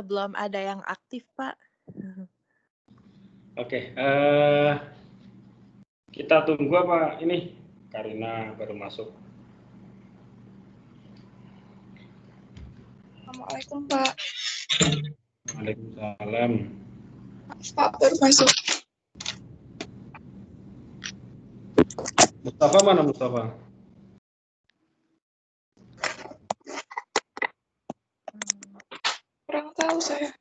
Belum ada yang aktif, Pak. Oke, kita tunggu apa ini? Karina baru masuk. Assalamualaikum, Pak. Waalaikumsalam. Pak baru masuk. Mustafa mana Mustafa? Kurang tahu saya.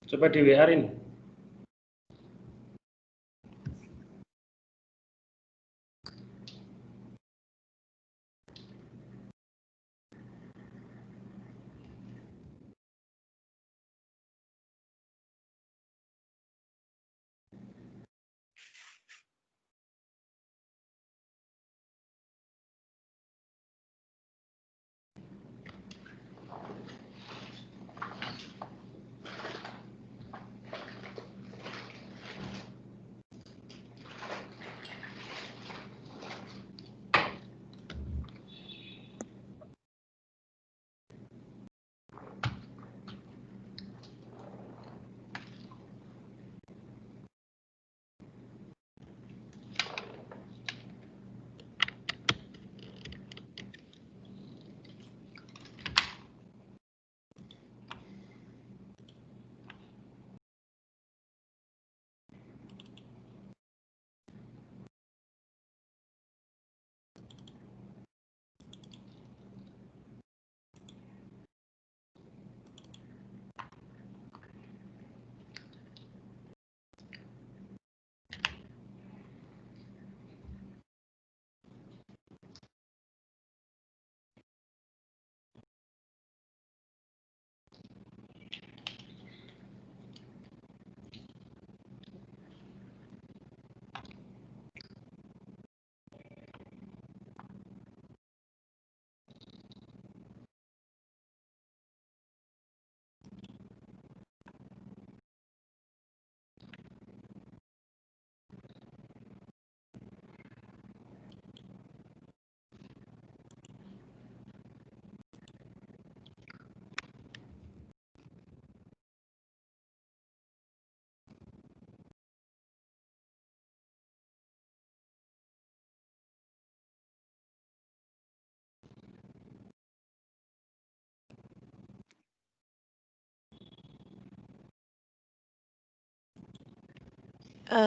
Coba di WA-in.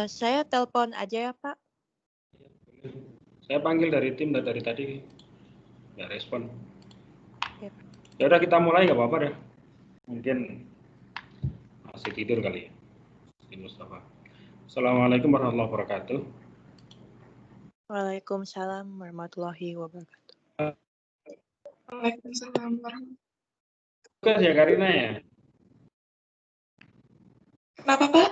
Saya telepon aja ya, Pak. Saya panggil dari tim dari tadi nggak respon. Yep. Ya udah kita mulai nggak apa-apa deh. Mungkin masih tidur kali ya. Si Mustafa. Assalamualaikum warahmatullahi wabarakatuh. Waalaikumsalam warahmatullahi wabarakatuh. Waalaikumsalam warahmatullahi. Tugas ya Karina ya. Kenapa, Pak?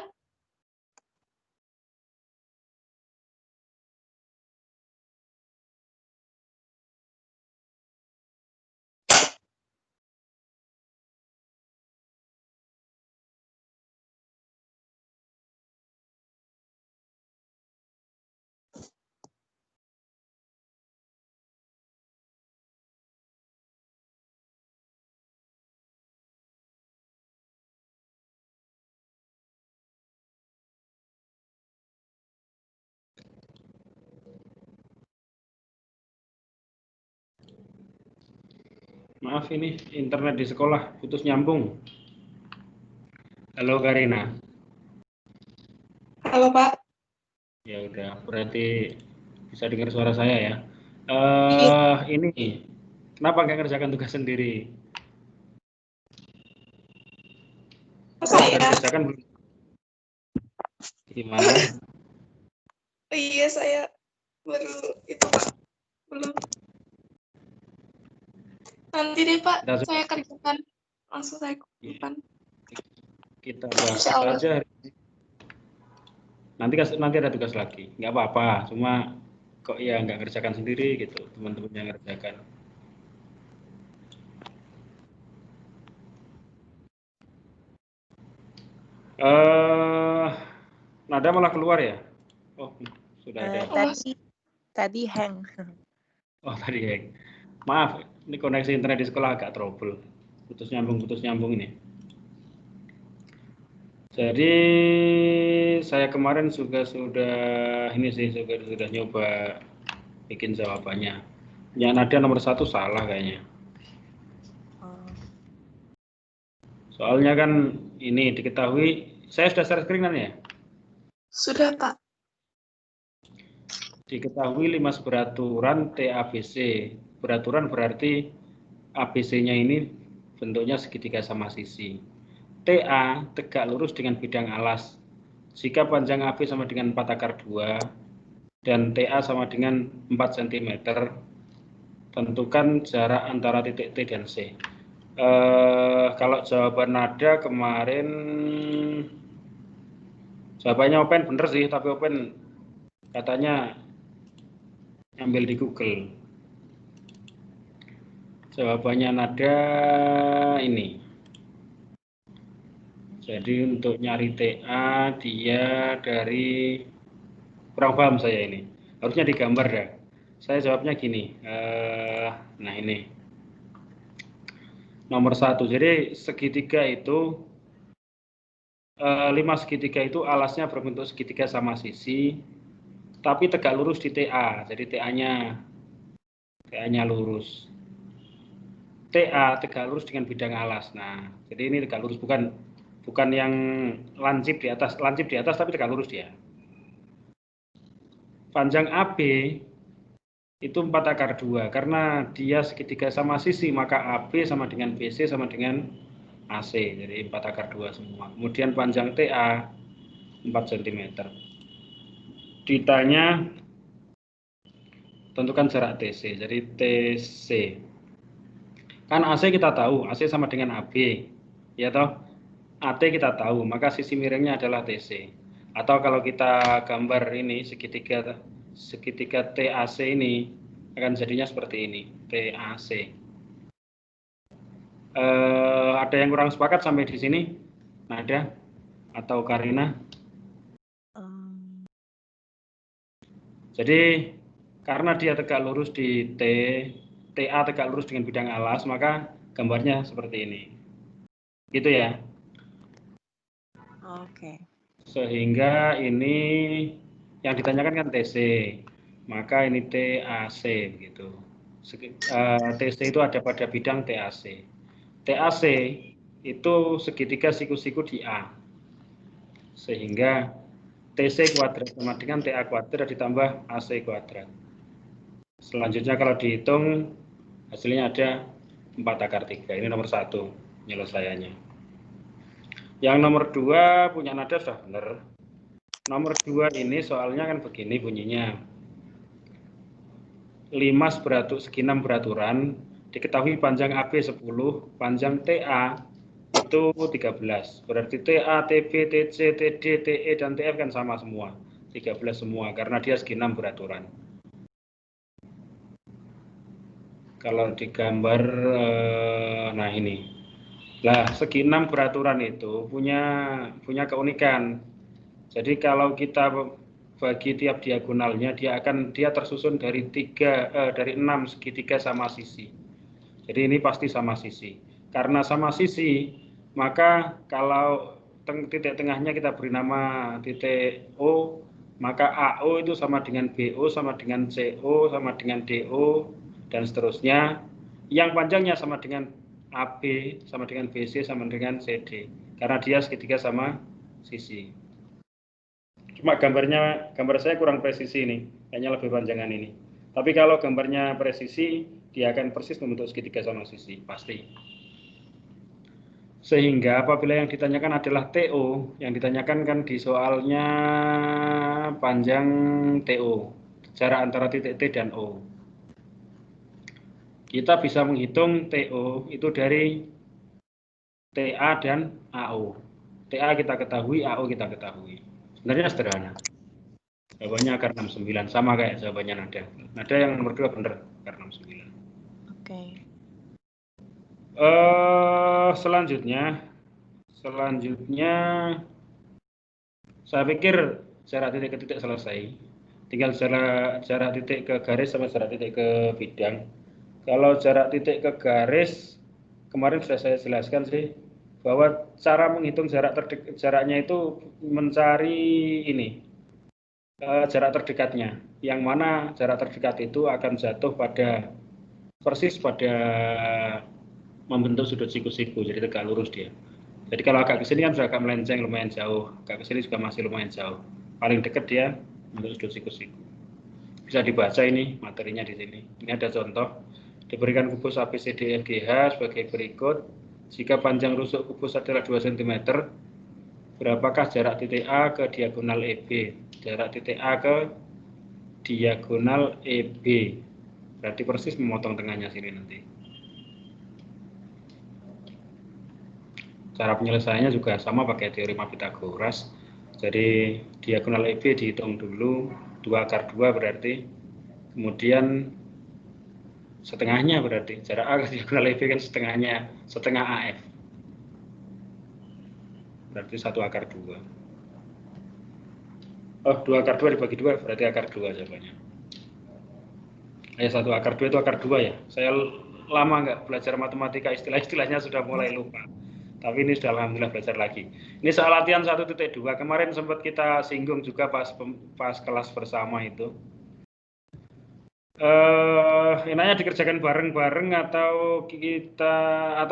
Maaf ini internet di sekolah putus nyambung. Halo Karina. Halo, Pak. Ya udah, berarti bisa dengar suara saya ya. Ini kenapa nggak kerjakan tugas sendiri? Saya Kerjakan belum? Gimana? Iya, saya baru itu, Pak. Belum. Nanti deh, Pak. Kita, Saya kerjakan. Langsung saya kumpulkan. kita bahas Insya Allah. aja. Nanti ada tugas lagi. Nggak apa-apa. Cuma kok ya nggak ngerjakan sendiri gitu. Teman-teman yang ngerjakan. Nada malah keluar ya? Oh, sudah ada. Tadi hang. Oh, tadi hang. Maaf, ini koneksi internet di sekolah agak trouble. Putus nyambung ini. Jadi saya kemarin sudah nyoba bikin jawabannya. Yang nada nomor 1 salah kayaknya. Soalnya kan ini diketahui, saya sudah share screen kan ya? Sudah, Pak. Diketahui 5 beraturan TABC. Beraturan berarti ABC-nya ini bentuknya segitiga sama sisi. TA tegak lurus dengan bidang alas. Jika panjang AB sama dengan 4 akar 2 dan TA sama dengan 4 cm, tentukan jarak antara titik T dan C. Kalau jawaban nada kemarin jawabannya Open bener sih, tapi Open katanya ambil di Google. Jawabannya nada ini. Jadi untuk nyari TA dia dari kurang paham saya ini. Harusnya digambar dah. Saya jawabnya gini. Nah ini. Nomor 1. Jadi segitiga itu 5 segitiga itu alasnya berbentuk segitiga sama sisi, tapi tegak lurus di TA. Jadi TA-nya lurus. TA tegak lurus dengan bidang alas. Nah, jadi ini tegak lurus bukan yang lancip di atas tapi tegak lurus dia. Panjang AB itu 4 akar 2 karena dia segitiga sama sisi, maka AB sama dengan BC sama dengan AC, jadi 4 akar 2 semua. Kemudian panjang TA 4 cm. Ditanya tentukan jarak TC, jadi TC. Kan AC kita tahu, AC sama dengan AB, ya toh? AT kita tahu, maka sisi miringnya adalah TC. Atau kalau kita gambar ini segitiga TAC ini akan jadinya seperti ini, TAC. Ada yang kurang sepakat sampai di sini? Nada atau Karina? Jadi karena dia tegak lurus di TA tegak lurus dengan bidang alas, maka gambarnya seperti ini. Gitu ya. Oke. Sehingga ini yang ditanyakan kan TC, maka ini TAC gitu. TC itu ada pada bidang TAC. TAC itu segitiga siku-siku di A, sehingga TC kuadrat sama dengan TA kuadrat ditambah AC kuadrat. Selanjutnya kalau dihitung hasilnya ada 4 akar 3. Ini nomor 1 penyelesaiannya. Yang nomor 2 punya nada sudah benar. Nomor 2 ini soalnya kan begini bunyinya. 6 beraturan, diketahui panjang AB 10, panjang TA itu 13. Berarti TA, TB, TC, TD, TE, dan TF kan sama semua. 13 semua, karena dia segi 6 beraturan. Kalau digambar, nah ini. Nah, segi 6 beraturan itu punya keunikan. Jadi kalau kita bagi tiap diagonalnya, dia tersusun dari 6 segitiga sama sisi. Jadi ini pasti sama sisi. Karena sama sisi, maka kalau titik tengahnya kita beri nama titik O, maka AO itu sama dengan BO, sama dengan CO, sama dengan DO, dan seterusnya. Yang panjangnya sama dengan AB, sama dengan BC, sama dengan CD. Karena dia segitiga sama sisi. Cuma gambar saya kurang presisi ini, kayaknya lebih panjangan ini. Tapi kalau gambarnya presisi, dia akan persis membentuk segitiga sama sisi, pasti. Sehingga apabila yang ditanyakan adalah TO, yang ditanyakan kan di soalnya panjang TO, jarak antara titik T dan O. Kita bisa menghitung TO itu dari TA dan AO. TA kita ketahui, AO kita ketahui. Sebenarnya sederhana. Jawabannya akar 69, sama kayak jawabannya Nada. Nada yang nomor 2 benar, akar 69. Oke. Selanjutnya saya pikir jarak titik ke titik selesai. Tinggal jarak titik ke garis sama jarak titik ke bidang. Kalau jarak titik ke garis, kemarin sudah saya jelaskan sih, bahwa cara menghitung jaraknya itu mencari ini, jarak terdekatnya. Yang mana jarak terdekat itu akan jatuh persis pada membentuk sudut siku-siku, jadi tegak lurus dia. Jadi kalau agak ke sini kan sudah agak melenceng lumayan jauh, agak ke sini juga masih lumayan jauh. Paling dekat dia untuk sudut siku-siku. Bisa dibaca ini materinya di sini. Ini ada contoh. Diberikan kubus ABCDFGH sebagai berikut. Jika panjang rusuk kubus adalah 2 cm, berapakah jarak titik A ke diagonal EB? Jarak titik A ke diagonal EB. Berarti persis memotong tengahnya sini nanti. Cara penyelesaiannya juga sama pakai teorema Pythagoras. Jadi diagonal EB dihitung dulu, 2 akar 2 berarti. Kemudian setengahnya berarti jarak A ke diagonal EB kan setengah AF. Berarti 1 akar 2. Oh, 2 akar 2 dibagi 2 berarti akar 2 jawabannya. 1 akar 2 itu akar 2 ya. Saya lama nggak belajar matematika, istilah-istilahnya sudah mulai lupa. Tapi ini sudah alhamdulillah belajar lagi. Ini soal latihan 1.2. Kemarin sempat kita singgung juga pas kelas bersama itu. Enaknya dikerjakan bareng-bareng atau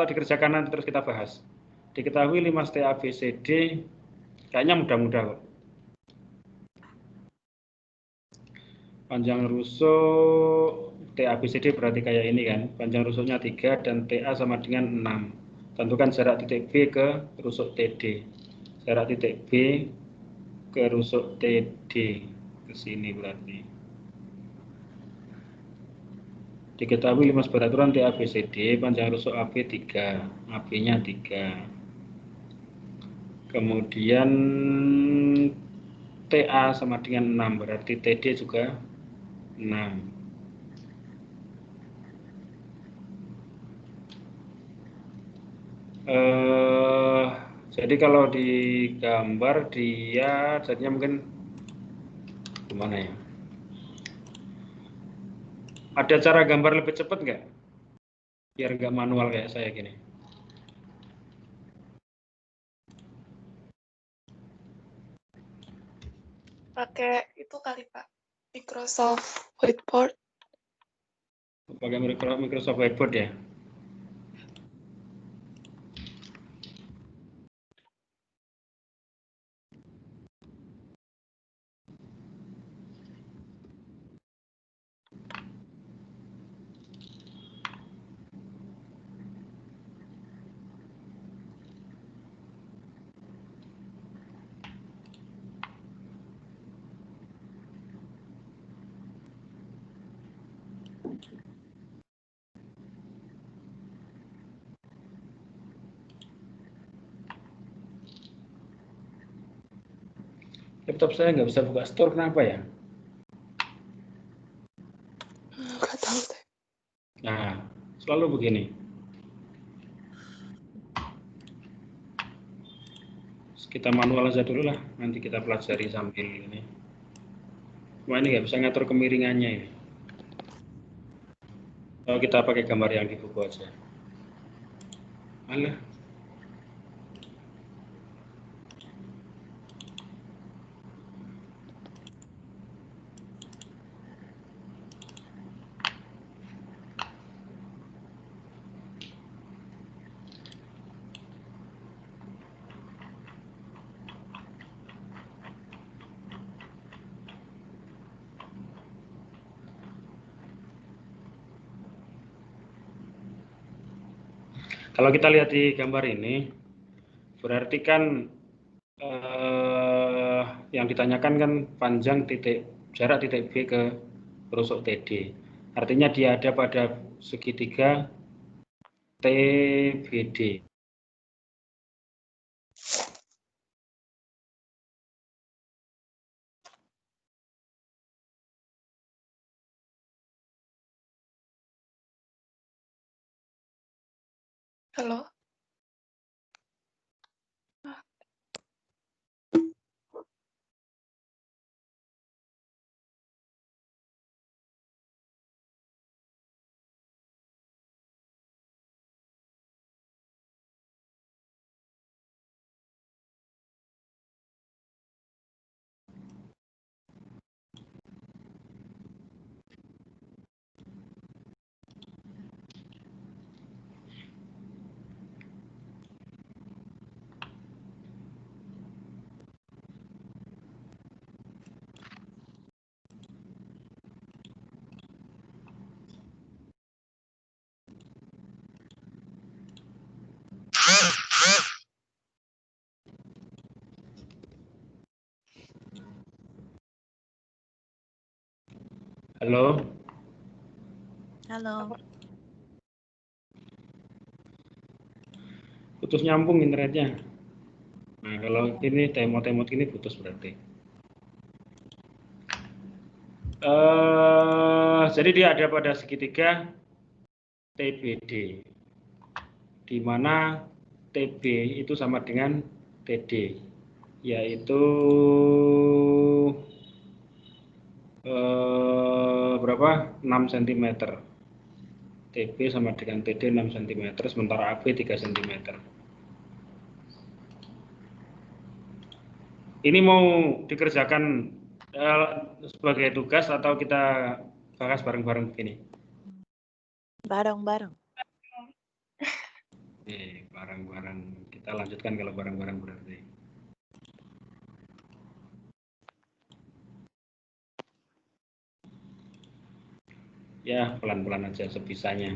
dikerjakan nanti terus kita bahas. Diketahui 5 ST ABCD kayaknya mudah-mudah kok. Panjang rusuk TABCD berarti kayak ini kan. Panjang rusuknya 3 dan TA sama dengan 6. Tentukan jarak titik B ke rusuk TD. Jarak titik B ke rusuk TD. Ke sini berarti. Diketahui 5 seberaturan TABCD, panjang rusuk AB 3, AB-nya 3. Kemudian TA sama dengan 6, berarti TD juga 6. Jadi kalau di gambar dia jadinya mungkin gimana ya? Ada cara gambar lebih cepat nggak? Biar nggak manual kayak saya gini. Pakai itu kali Pak, Microsoft Whiteboard. Pakai Microsoft Whiteboard ya? Laptop saya nggak bisa buka store, kenapa ya? Nggak tahu deh. Nah, selalu begini. Kita manual aja dulu lah, nanti kita pelajari sambil ini. Wah, ini nggak bisa ngatur kemiringannya ini. Kalau kita pakai gambar yang di buku aja. Alah. Kalau kita lihat di gambar ini, berarti kan yang ditanyakan kan panjang jarak titik B ke rusuk TD. Artinya dia ada pada segitiga TBD. Halo? Halo? Halo. Putus nyambung internetnya. Nah, kalau ini temot-temot ini putus berarti. Jadi dia ada pada segitiga TBD, di mana TB itu sama dengan TD, yaitu berapa? 6 cm. TB sama dengan TD 6 cm, sementara AB 3 cm. Ini mau dikerjakan sebagai tugas atau kita bahas bareng-bareng begini? Bareng-bareng. Bareng-bareng. Kita lanjutkan kalau bareng-bareng berarti. Ya, pelan-pelan aja sebisanya.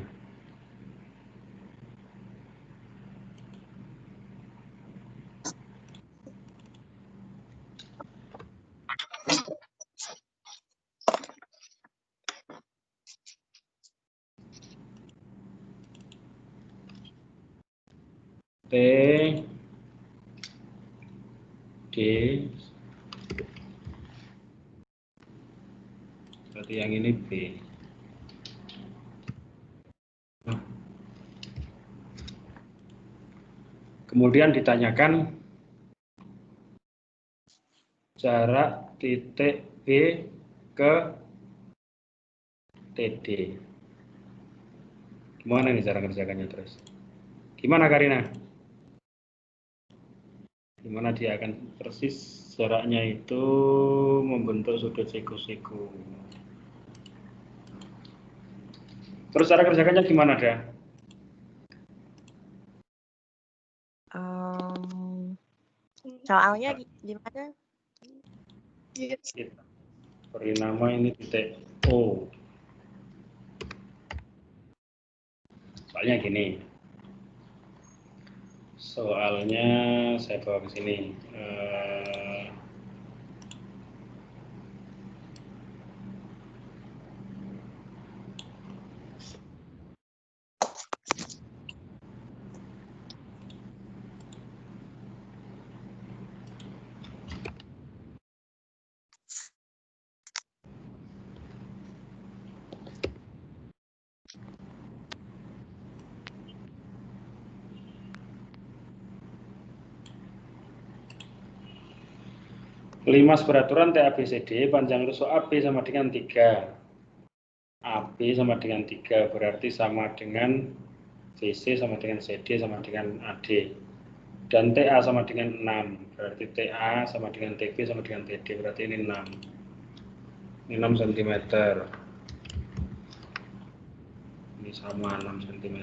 T D berarti yang ini B. Kemudian ditanyakan jarak titik B ke TD. Gimana nih cara kerjakannya terus? Gimana Karina? Gimana dia akan persis jaraknya itu membentuk sudut siku-siku. Terus cara kerjakannya gimana, Dah? Soalnya gimana? Kita beri nama ini titik O. Soalnya gini. Soalnya saya bawa ke sini. Kelima seberaturan TABCD, panjang rusuk AB sama dengan 3. AB sama dengan 3, berarti sama dengan BC sama dengan CD sama dengan AD. Dan TA sama dengan 6, berarti TA sama dengan TB sama dengan TD, berarti ini 6. Ini 6 cm. Ini sama 6 cm.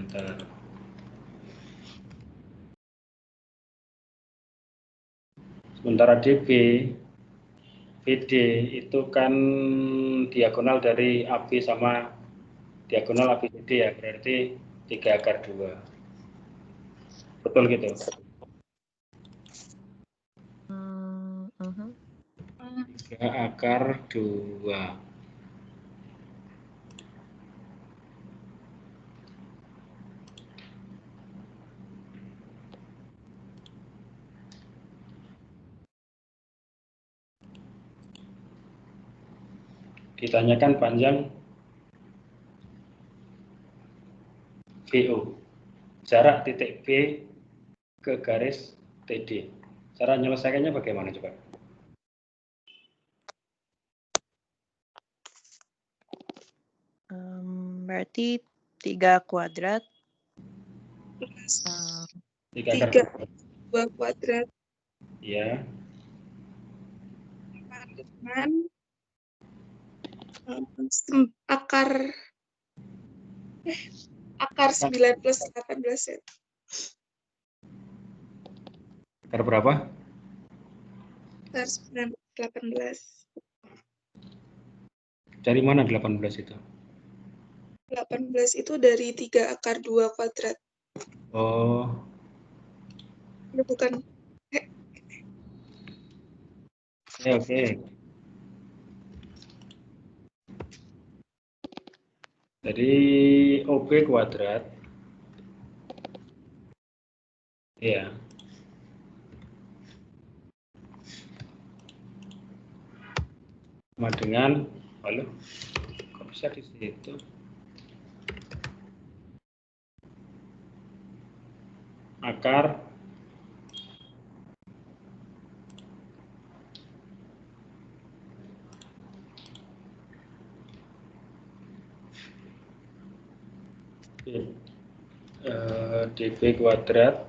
Sementara DB, BD itu kan diagonal dari AB sama diagonal ABCD ya, berarti 3/2. Betul gitu? 3 akar 2. Ditanyakan panjang VO. Jarak titik B ke garis TD. Cara menyelesaikannya bagaimana coba? Berarti 3 kuadrat. 3 akar 2 kuadrat. Ya. Dengan akar 9 plus 18 ya. Akar berapa? Akar 9 plus 18. Dari mana 18 itu? 18 itu dari 3 akar 2 kuadrat. Oh. Ini bukan. Oke. Jadi OB kuadrat. Ya. Sama dengan, halo, kok bisa di situ? Akar DB kuadrat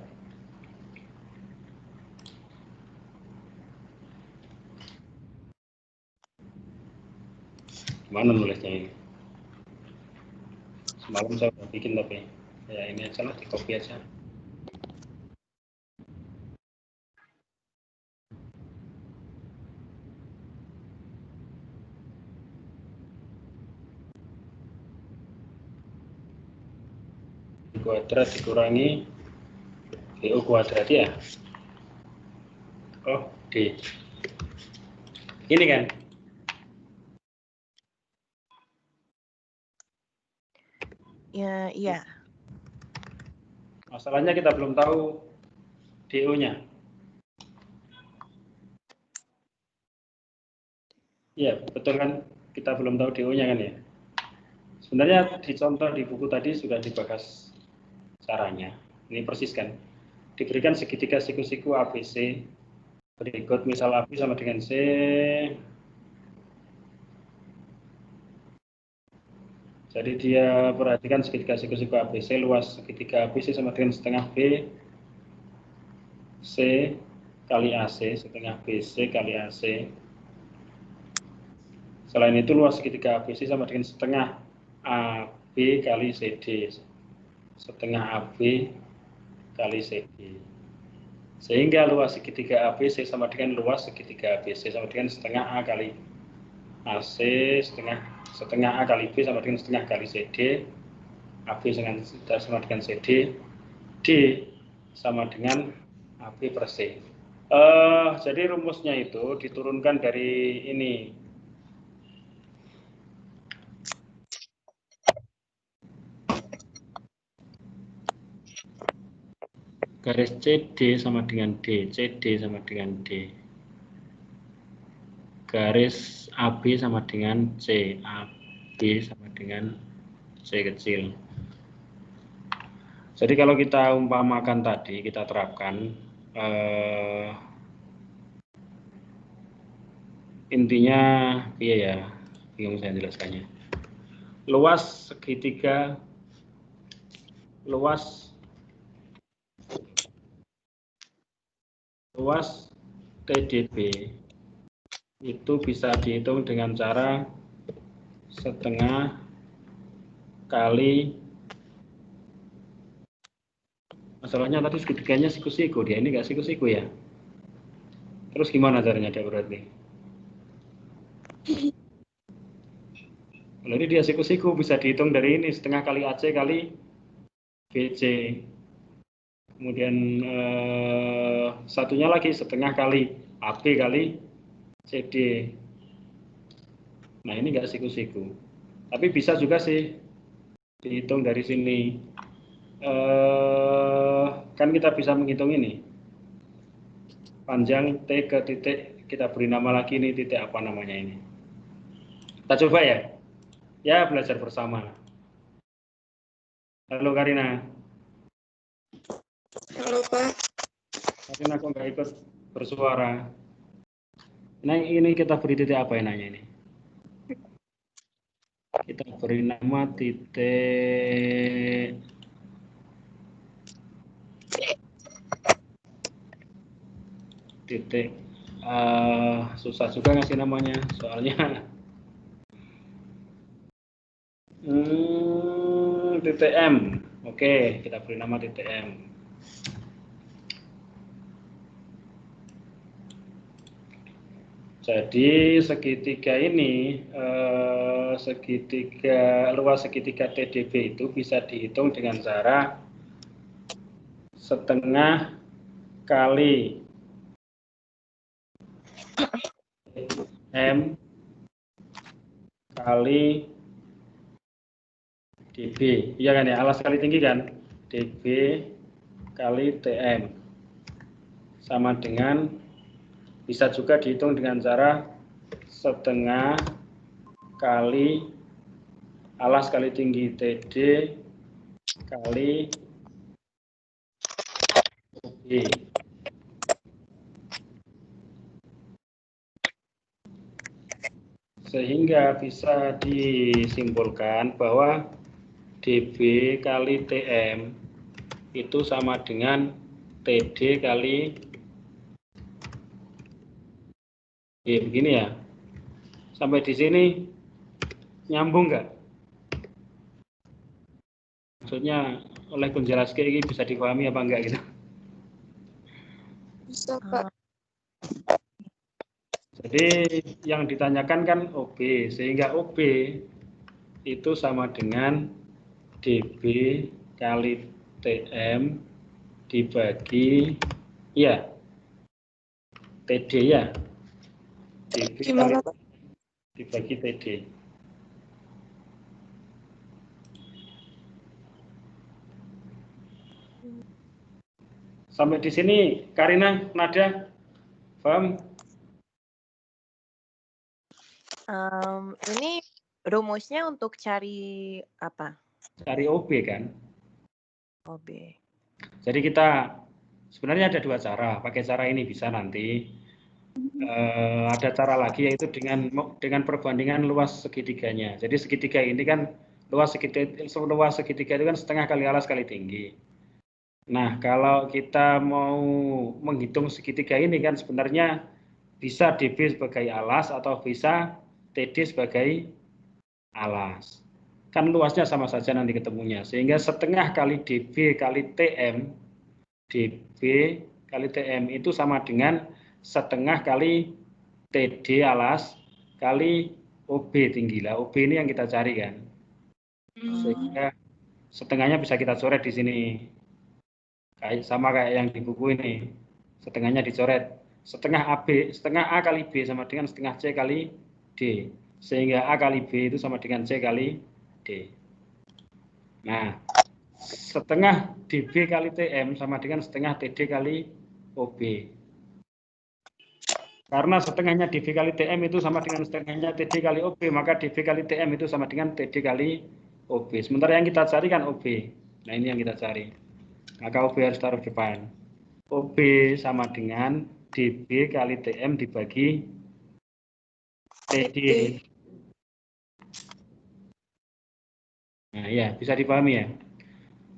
mana nulisnya ini? Semalam saya udah bikin tapi ya ini aja lah, di copy aja. Kuadrat dikurangi BO kuadrat ya. Oh, D. Ini kan? Ya, iya. Masalahnya kita belum tahu DO-nya. Iya, betul kan? Kita belum tahu DO-nya kan ya? Sebenarnya di contoh di buku tadi sudah dibahas caranya. Ini persis kan? Diberikan segitiga siku-siku ABC. Berikut misal AB sama dengan C. Jadi dia perhatikan segitiga siku-siku ABC, luas segitiga ABC sama dengan setengah B C kali AC, setengah BC kali AC. Selain itu luas segitiga ABC sama dengan setengah AB kali CD, setengah AB kali CD. Sehingga luas segitiga ABC sama dengan luas segitiga ABC sama dengan setengah A kali AC, setengah A kali B sama dengan setengah kali CD, AB sama dengan CD, D sama dengan AB per C. Jadi rumusnya itu diturunkan dari ini. Garis CD sama dengan D, CD sama dengan D. Garis AB sama dengan C, AB sama dengan C kecil. Jadi kalau kita umpamakan tadi, kita terapkan, intinya, iya ya, bingung saya jelaskannya. Luas segitiga, luas TDB itu bisa dihitung dengan cara setengah kali, masalahnya tadi segitiganya siku-siku, dia ini nggak siku-siku ya. Terus gimana caranya dia berarti? Kalau ini dia siku-siku bisa dihitung dari ini setengah kali AC kali BC. Kemudian satunya lagi setengah kali AB kali CD. Nah, ini nggak siku-siku. Tapi bisa juga sih dihitung dari sini. Kan kita bisa menghitung ini. Panjang T ke titik, kita beri nama lagi ini titik apa namanya ini. Kita coba ya. Ya, belajar bersama. Halo Karina. Halo Pak. Karina kok nggak ikut bersuara. Nah, ini kita beri titik apa enaknya ini? Kita beri nama titik susah juga ngasih namanya soalnya titik M. Oke, kita beri nama titik M. Jadi segitiga ini, luas segitiga TDB itu bisa dihitung dengan cara setengah kali M kali dB. Iya kan ya, alas kali tinggi kan? dB kali TM. Sama dengan, bisa juga dihitung dengan cara setengah kali alas kali tinggi TD kali OB. Sehingga bisa disimpulkan bahwa dB kali TM itu sama dengan TD kali begini ya. Sampai di sini nyambung nggak? Maksudnya oleh penjelaskan ini bisa dipahami apa enggak gitu? Bisa Pak. Jadi yang ditanyakan kan OB, sehingga OB itu sama dengan dB kali TM dibagi ya TD ya. dB Gimana Pak? Dibagi TD. Sampai di sini Karina, Nada, paham? Ini rumusnya untuk cari apa? Cari OB kan. OB. Jadi kita sebenarnya ada dua cara. Pakai cara ini bisa nanti. Ada cara lagi yaitu dengan perbandingan luas segitiganya. Jadi segitiga ini kan luas segitiga itu kan setengah kali alas kali tinggi. Nah, kalau kita mau menghitung segitiga ini kan sebenarnya bisa dB sebagai alas atau bisa TD sebagai alas. Kan luasnya sama saja nanti ketemunya. Sehingga setengah kali dB kali TM, dB kali TM itu sama dengan setengah kali TD alas kali OB tinggi. Lah OB ini yang kita cari kan. Sehingga setengahnya bisa kita coret di sini. Sama kayak yang di buku ini. Setengahnya dicoret. Setengah A kali B sama dengan setengah C kali D. Sehingga A kali B itu sama dengan C kali D. Nah, setengah dB kali TM sama dengan setengah TD kali OB. Karena setengahnya dB kali TM itu sama dengan setengahnya TD kali OB, maka dB kali TM itu sama dengan TD kali OB. Sementara yang kita cari kan OB. Nah, ini yang kita cari. Maka OB harus taruh depan. OB sama dengan dB kali TM dibagi TD. Nah, ya, bisa dipahami ya.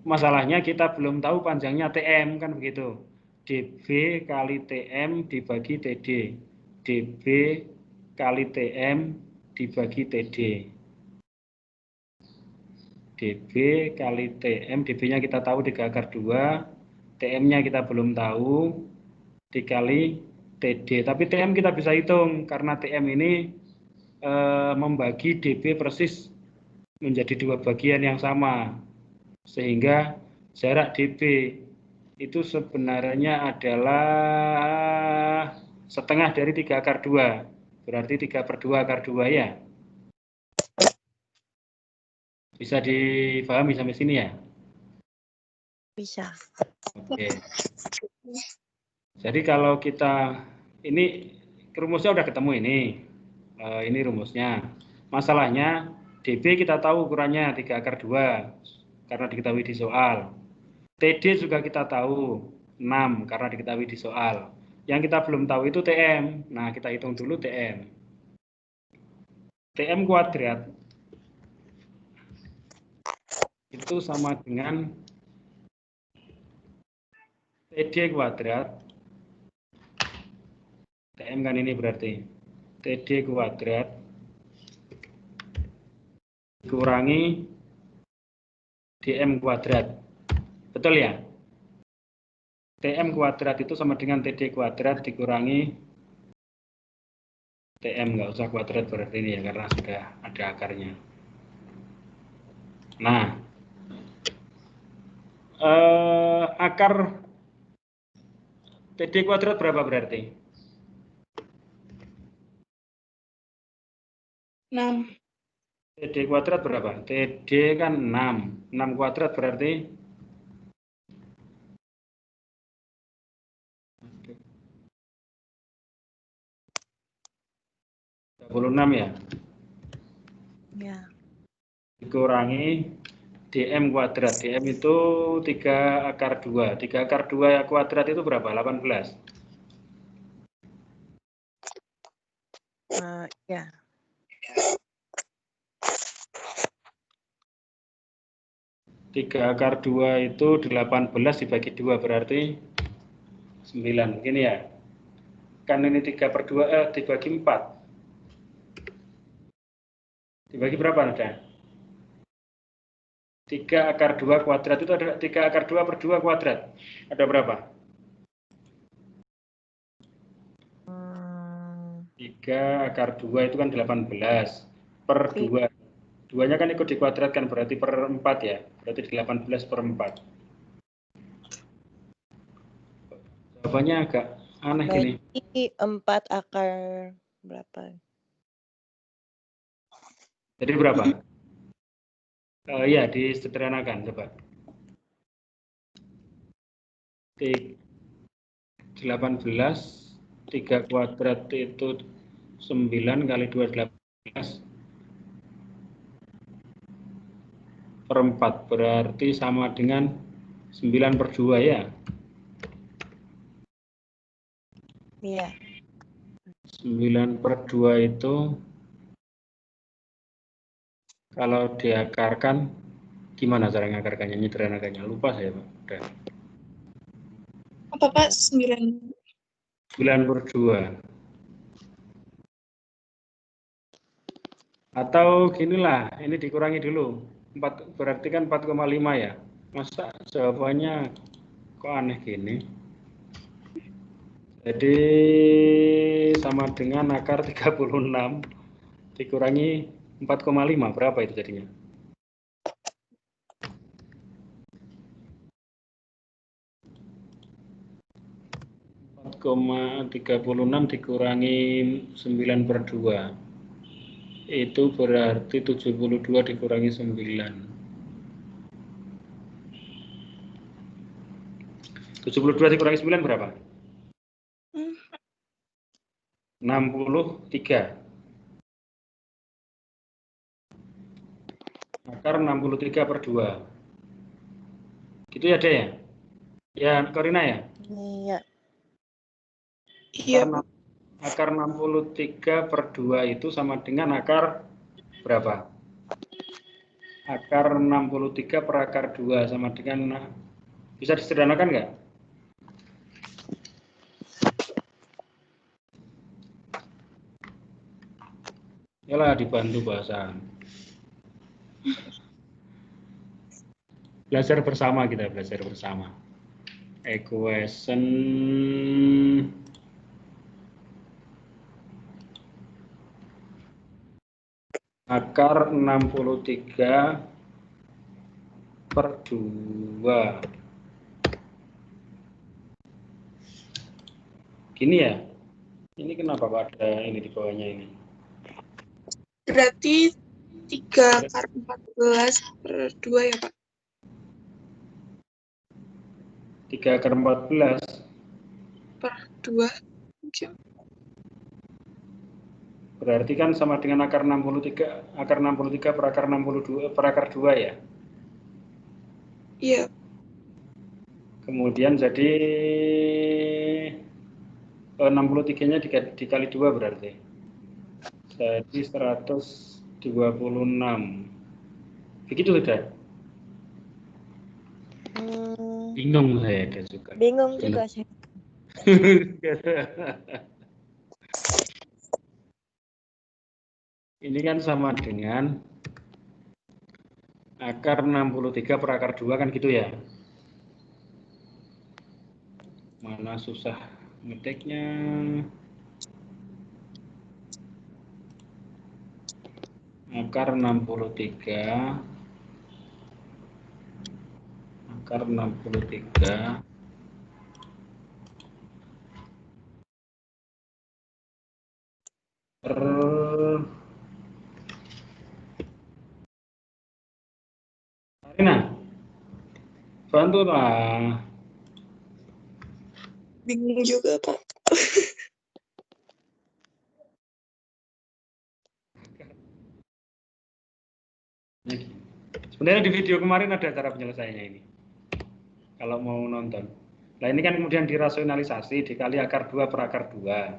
Masalahnya kita belum tahu panjangnya TM kan begitu. dB kali TM dibagi TD. dB kali TM dibagi TD. dB kali TM, dB-nya kita tahu 3 akar 2, TM-nya kita belum tahu, dikali TD. Tapi TM kita bisa hitung, karena TM ini membagi dB persis menjadi dua bagian yang sama. Sehingga jarak dB itu sebenarnya adalah setengah dari 3 akar 2. Berarti 3/2 akar 2 ya. Bisa dipahami sampai sini ya? Bisa. Oke. Jadi kalau kita, ini rumusnya udah ketemu ini. Ini rumusnya. Masalahnya DB kita tahu ukurannya 3 akar 2 karena diketahui di soal. TD juga kita tahu 6 karena diketahui di soal. Yang kita belum tahu itu TM. Nah, kita hitung dulu TM. TM kuadrat itu sama dengan TD kuadrat. TM kan ini berarti TD kuadrat dikurangi DM kuadrat. Betul ya? TM kuadrat itu sama dengan TD kuadrat dikurangi TM, nggak usah kuadrat berarti ini ya, karena sudah ada akarnya. Nah, akar TD kuadrat berapa berarti? 6. TD kuadrat berapa? TD kan 6. 6 kuadrat berarti 36 ya? Ya. Dikurangi DM kuadrat. DM itu 3 akar 2. 3 akar 2 kuadrat itu berapa? 18. Ya. 3 akar 2 itu 18 dibagi 2 berarti 9. Begini ya. Kan ini 3 per 2, dibagi 4. Dibagi berapa ada? 3 akar 2 kuadrat itu ada 3 akar 2 per 2 kuadrat. Ada berapa? 3 akar 2 itu kan 18 per 2. 2-nya kan ikut dikuadratkan berarti per 4 ya. Berarti 18 per 4. Jawabannya agak aneh gini. Berarti 4 akar berapa? Jadi berapa? Ya, disederhanakan coba. 18, 3 kuadrat itu 9 kali 2, 18 per 4. Berarti sama dengan 9 per 2 ya. Iya. 9 per 2 itu kalau diakarkan, gimana cara mengakarkannya? Nyederhanakannya? Lupa saya, Pak. Udah. Apa Pak? 9. 9 per 2. Atau ginilah, ini dikurangi dulu. 4, berarti kan 4,5 ya. Masa jawabannya kok aneh gini? Jadi sama dengan akar 36 dikurangi 4,5. Berapa itu jadinya? 4,36 dikurangi 9 per 2. Itu berarti 72 dikurangi 9. 72 dikurangi 9 berapa? 63. Akar 63 per 2. Gitu ya, Dek ya? Ya, Korina ya? Iya. Iya. Akar 63 per 2 itu sama dengan akar berapa? Akar 63 per akar 2 sama dengan, bisa disederhanakan nggak? Yalah, dibantu bahasa. Belajar bersama kita, belajar bersama. Equation akar 63 per 2. Gini ya. Ini kenapa Pak ada ini di bawahnya ini? Berarti 3 akar 14 per 2 ya, Pak? 3 akar 14 Per 2 mungkin. berarti kan sama dengan akar 63 per akar 62 per akar 2 ya. Iya. Kemudian jadi 63-nya dikali 2 berarti. Jadi 126. Begitu sudah. Bingung saya ada juga. Bingung juga saya. Ini kan sama dengan akar 63 per akar 2 kan gitu ya. Mana susah ngetiknya. Akar 63 per Karina, bantulah. Bingung juga, Pak. Sebenarnya di video kemarin ada cara penyelesaiannya ini. Kalau mau nonton. Nah ini kan kemudian dirasionalisasi dikali akar 2 per akar 2.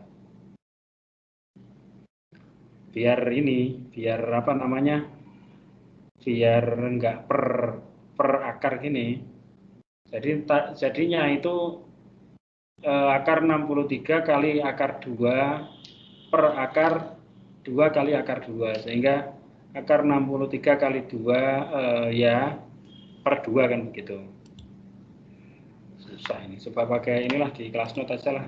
Biar apa namanya? Biar enggak per akar gini. Jadi jadinya itu akar 63 kali akar 2 per akar 2 kali akar 2. Sehingga akar 63 kali 2 ya per 2 kan begitu. Susah ini, coba pakai inilah di kelas note aja lah.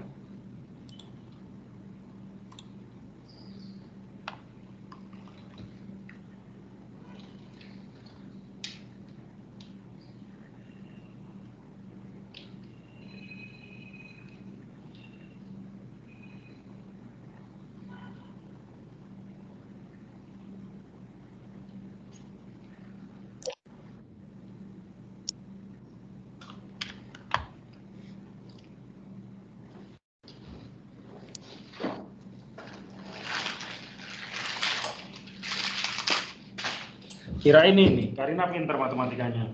Kira ini Karina pinter matematikanya.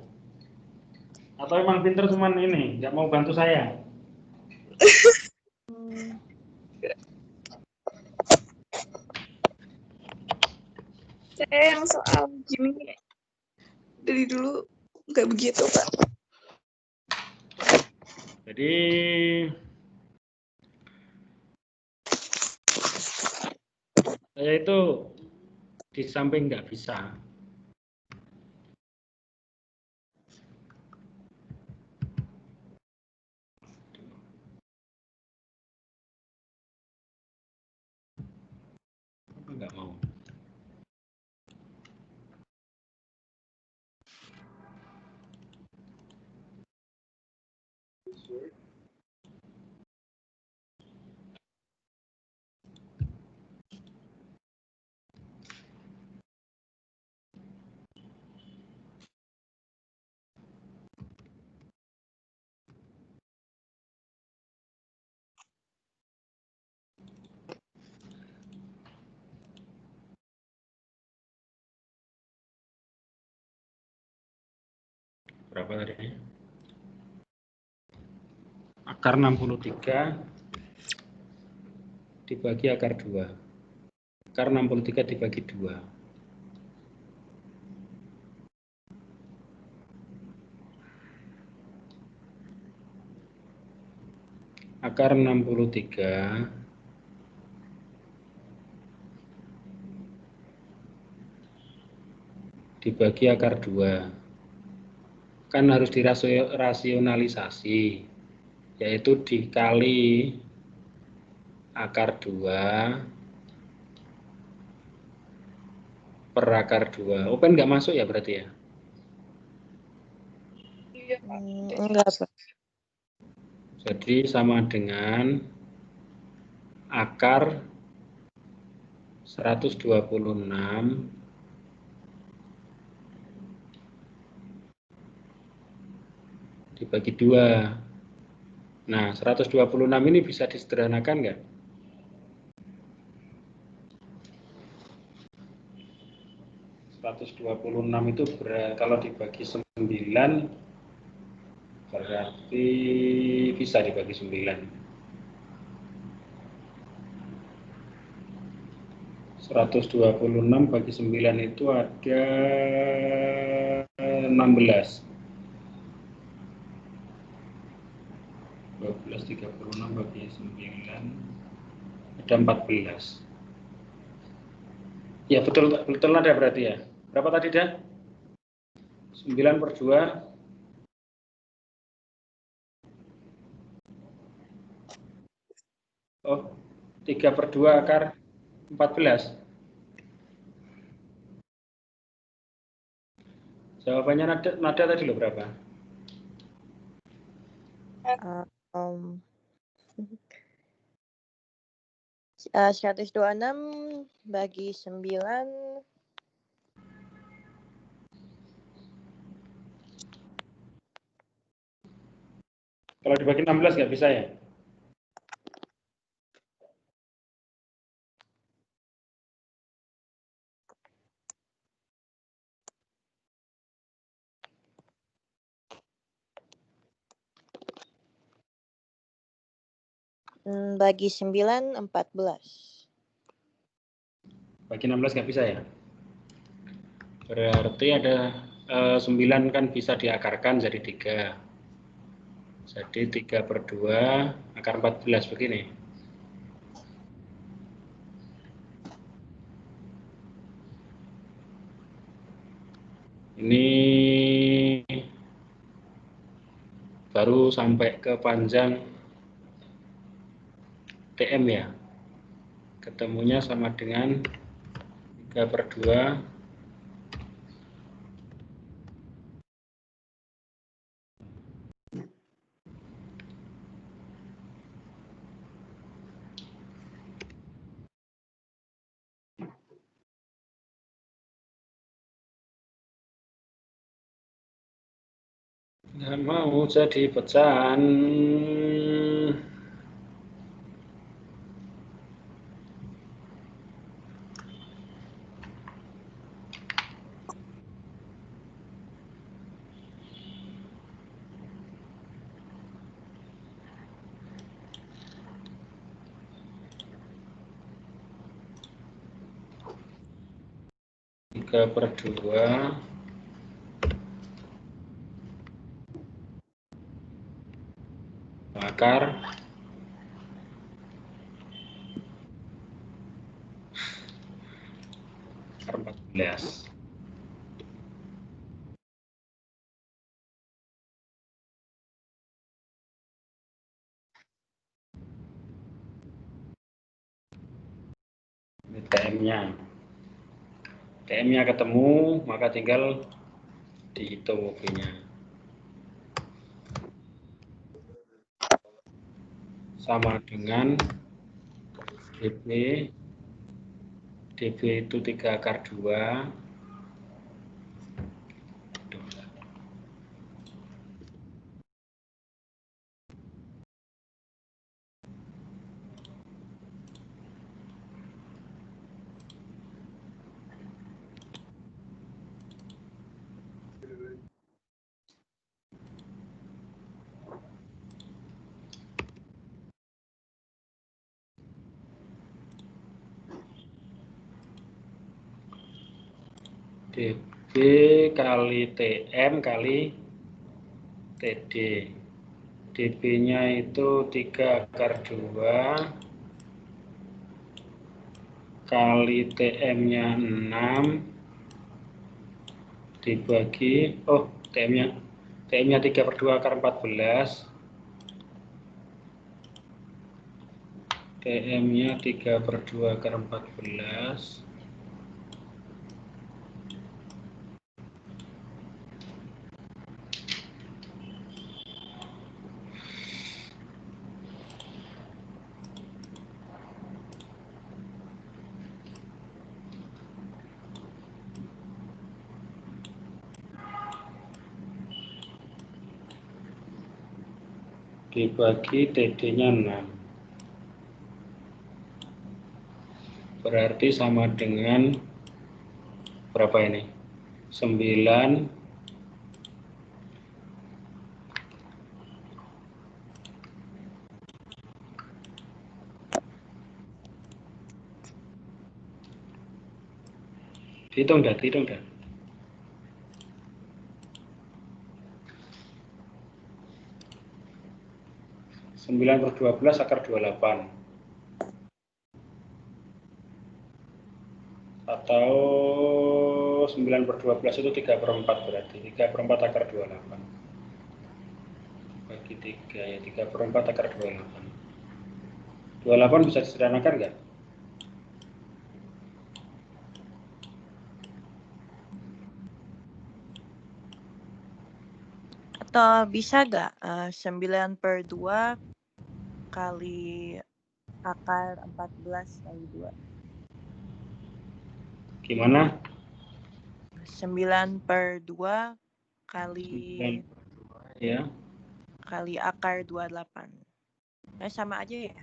Atau emang pinter cuman ini, nggak mau bantu saya? Saya yang soal gini dari dulu nggak begitu, Pak. Jadi saya itu di samping nggak bisa. Nggak mau. Berapa tadi? Akar 63 dibagi akar 2. Akar 63 dibagi 2. Akar 63 dibagi akar 2. Kan harus dirasionalisasi, yaitu dikali akar 2 per akar 2. Open nggak masuk ya berarti ya? Iya, Pak. Enggak, Pak. Jadi sama dengan akar 126 dibagi 2. Nah, 126 ini bisa disederhanakan nggak? itu kalau dibagi 9 berarti bisa dibagi 9. 126 bagi 9 itu ada 16. 12, 36 bagi 9 ada 14. Ya betul ada berarti ya. Berapa tadi dah? 9 per 2. Oh, 3 per 2 akar 14. Jawabannya nada tadi loh berapa? 126 bagi 9. Kalau dibagi 16 nggak bisa ya? Bagi 9, 14. Bagi 16 nggak bisa ya? Berarti ada 9 kan bisa diakarkan jadi 3. Jadi 3 per 2 akar 14 begini. Ini baru sampai ke panjang TM ya. Ketemunya sama dengan 3 per 2 nggak mau jadi pecahan. Tiga per 2 akar 14. Ini TM-nya. TM-nya ketemu, maka tinggal dihitung UB-nya. Sama dengan DB. DB itu 3 akar 2. DB kali TM kali TD. DB-nya itu 3 akar 2 kali TM-nya 6 dibagi, TM-nya 3 per 2 akar 14. TM-nya 3 per 2 akar 14. dibagi TD-nya 6. Berarti sama dengan berapa ini? 9 Dihitung dah. 9/12 akar 28. Atau 9/12 itu 3/4 berarti. 3/4 akar 28. Bagi 3 ya, 3/4 akar 28. 28 bisa disederhanakan nggak? Atau bisa nggak 9/2 kali akar 14 kali 2? Gimana? 9/2 kali 9/2 ya. kali akar 28. Sama aja ya?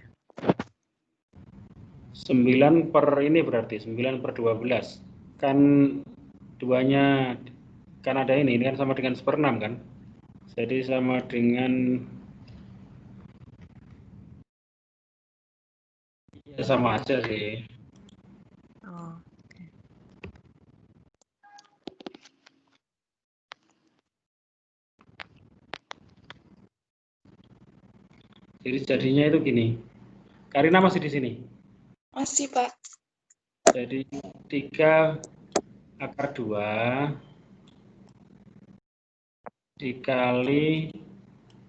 9 per ini berarti 9/12. Kan duanya kan ada ini kan sama dengan 1/6 kan? Jadi sama dengan ya sama aja sih. Oh. Jadi jadinya itu gini. Karina masih di sini. Masih, Pak. Jadi 3 akar 2 dikali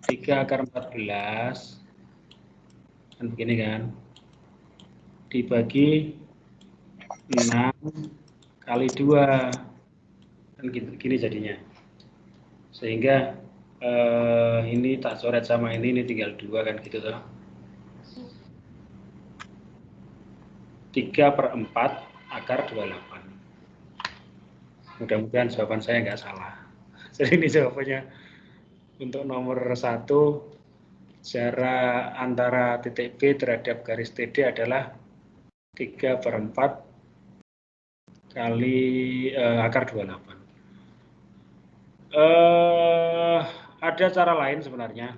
3 akar 14 kan begini kan, dibagi 6 kali 2 kan gini jadinya, sehingga ini tak coret sama ini tinggal 2 kan gitu toh. 3/4 akar 28. Mudah-mudahan jawaban saya nggak salah. Jadi ini jawabannya untuk nomor 1, jarak antara titik B terhadap garis TD adalah 3/4 kali akar 28. Ada cara lain sebenarnya,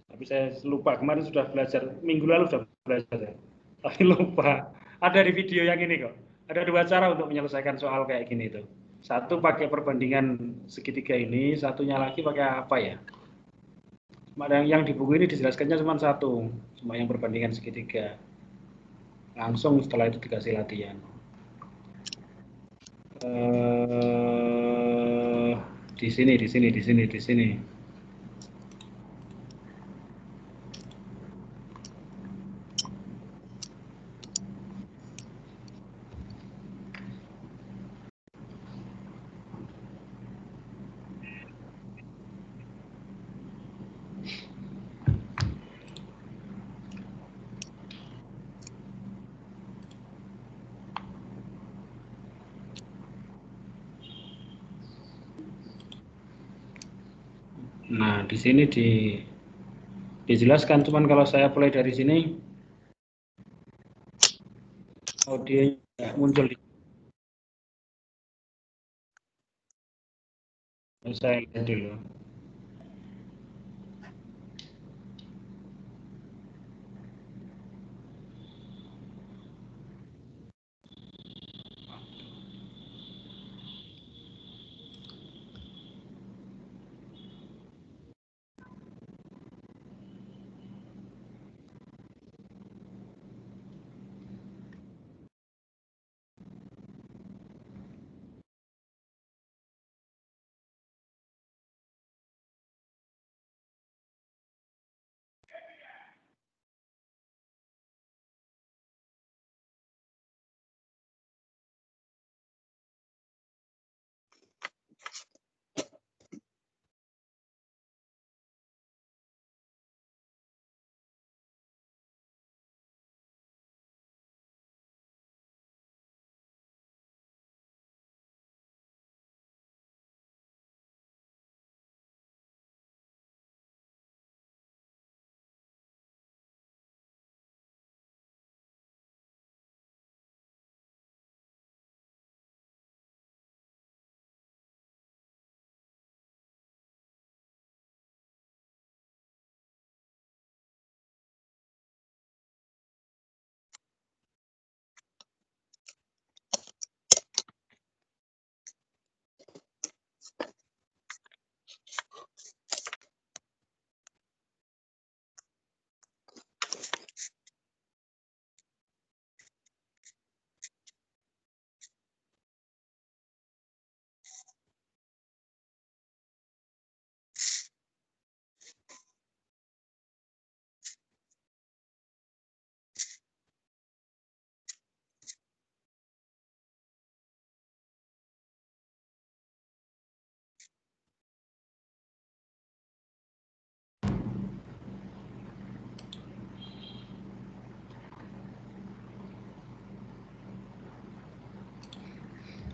tapi saya lupa. Kemarin sudah belajar, minggu lalu sudah belajar, tapi lupa. Ada di video yang ini kok. Ada 2 cara untuk menyelesaikan soal kayak gini tuh. Satu pakai perbandingan segitiga ini, satunya lagi pakai apa ya? Yang di buku ini dijelaskannya cuma satu, cuma yang perbandingan segitiga. Langsung setelah itu dikasih latihan. Di sini. Nah, di sini dijelaskan, cuman kalau saya play dari sini audionya muncul di saya lihat dulu.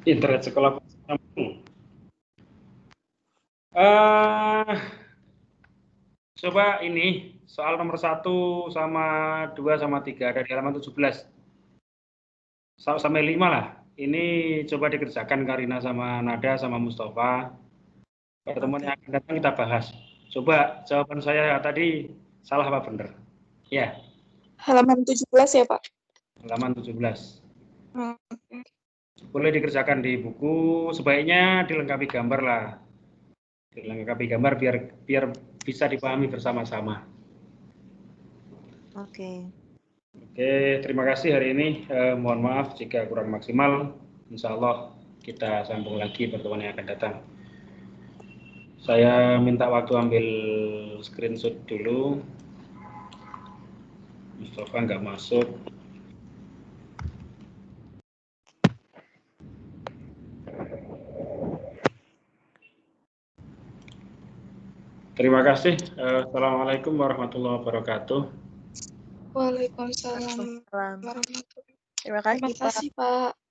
Internet sekolah. Coba ini soal nomor 1 sama 2 sama 3 ada di halaman 17. Sampai 5 lah. Ini coba dikerjakan Karina sama Nada sama Mustafa. Pertemuan yang akan datang kita bahas. Coba jawaban saya tadi salah apa benar? Ya. Halaman 17 ya, Pak? Halaman 17. Oke. Boleh dikerjakan di buku, sebaiknya dilengkapi gambar lah. Dilengkapi gambar biar bisa dipahami bersama-sama. Oke. Oke, terima kasih hari ini. Mohon maaf jika kurang maksimal. Insya Allah kita sambung lagi pertemuan yang akan datang. Saya minta waktu ambil screenshot dulu. Mustafa nggak masuk. Terima kasih. Assalamualaikum warahmatullahi wabarakatuh. Waalaikumsalam Waalaikumsalam. warahmatullahi wabarakatuh. Terima Terima kasih, Pak. kasih, Pak.